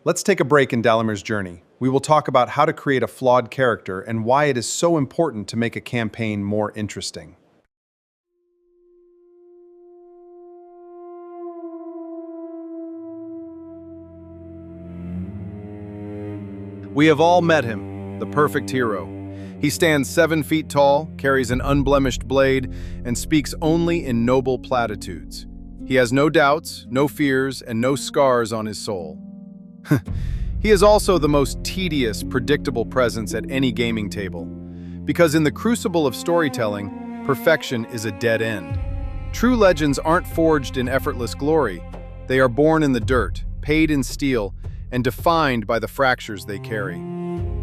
Let's take a break in Dalimyr's journey. We will talk about how to create a flawed character and why it is so important to make a campaign more interesting. We have all met him, the perfect hero. He stands 7 feet tall, carries an unblemished blade, and speaks only in noble platitudes. He has no doubts, no fears, and no scars on his soul. He is also the most tedious, predictable presence at any gaming table, because in the crucible of storytelling, perfection is a dead end. True legends aren't forged in effortless glory. They are born in the dirt, paid in steel, and defined by the fractures they carry.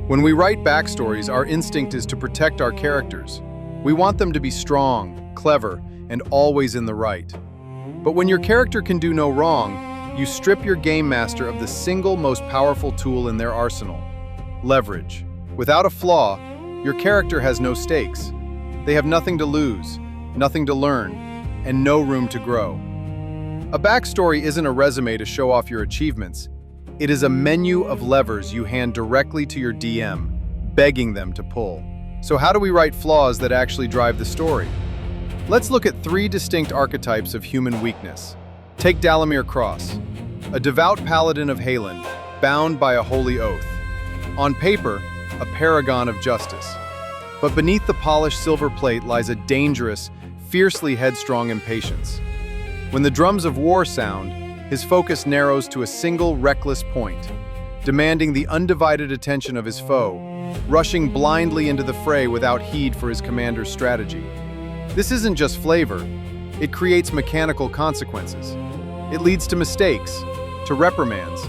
When we write backstories, our instinct is to protect our characters. We want them to be strong, clever, and always in the right. But when your character can do no wrong, you strip your game master of the single most powerful tool in their arsenal: leverage. Without a flaw, your character has no stakes. They have nothing to lose, nothing to learn, and no room to grow. A backstory isn't a resume to show off your achievements. It is a menu of levers you hand directly to your DM, begging them to pull. So how do we write flaws that actually drive the story? Let's look at 3 distinct archetypes of human weakness. Take Dalimyr Cross, a devout paladin of Halen, bound by a holy oath. On paper, a paragon of justice. But beneath the polished silver plate lies a dangerous, fiercely headstrong impatience. When the drums of war sound, his focus narrows to a single reckless point, demanding the undivided attention of his foe, rushing blindly into the fray without heed for his commander's strategy. This isn't just flavor, it creates mechanical consequences. It leads to mistakes, to reprimands,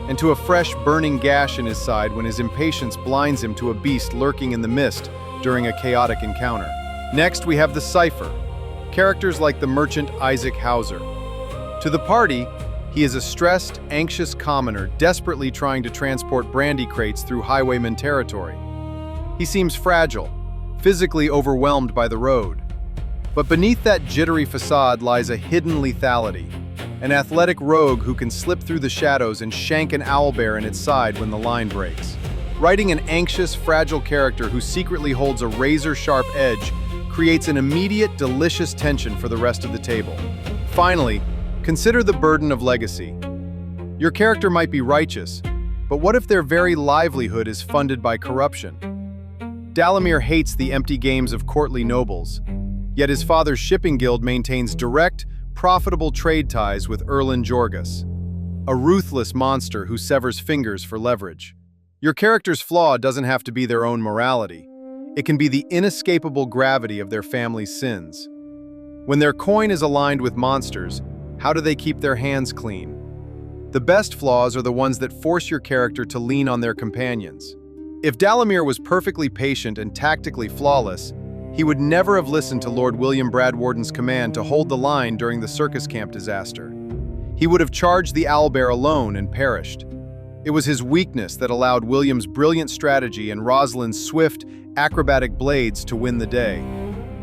and to a fresh, burning gash in his side when his impatience blinds him to a beast lurking in the mist during a chaotic encounter. Next, we have the Cipher, characters like the merchant Isaac Howser. To the party, he is a stressed, anxious commoner desperately trying to transport brandy crates through highwayman territory. He seems fragile, physically overwhelmed by the road. But beneath that jittery facade lies a hidden lethality, an athletic rogue who can slip through the shadows and shank an owlbear in its side when the line breaks. Writing an anxious, fragile character who secretly holds a razor-sharp edge creates an immediate, delicious tension for the rest of the table. Finally, consider the burden of legacy. Your character might be righteous, but what if their very livelihood is funded by corruption? Dalimyr hates the empty games of courtly nobles, yet his father's shipping guild maintains direct, profitable trade ties with Erlin Jorgus, a ruthless monster who severs fingers for leverage. Your character's flaw doesn't have to be their own morality. It can be the inescapable gravity of their family's sins. When their coin is aligned with monsters, how do they keep their hands clean? The best flaws are the ones that force your character to lean on their companions. If Dalimyr was perfectly patient and tactically flawless, he would never have listened to Lord William Bradwarden's command to hold the line during the circus camp disaster. He would have charged the owlbear alone and perished. It was his weakness that allowed William's brilliant strategy and Rosalind's swift, acrobatic blades to win the day.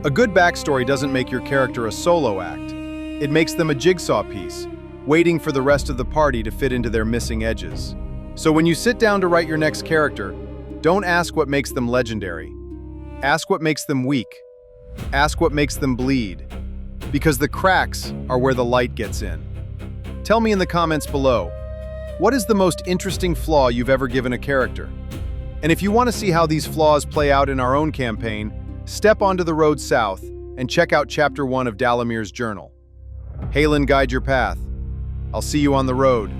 A good backstory doesn't make your character a solo act. It makes them a jigsaw piece, waiting for the rest of the party to fit into their missing edges. So when you sit down to write your next character, don't ask what makes them legendary. Ask what makes them weak. Ask what makes them bleed. Because the cracks are where the light gets in. Tell me in the comments below, what is the most interesting flaw you've ever given a character? And if you want to see how these flaws play out in our own campaign, step onto the road south and check out Chapter 1 of Dalimyr's journal. Halen, guide your path. I'll see you on the road.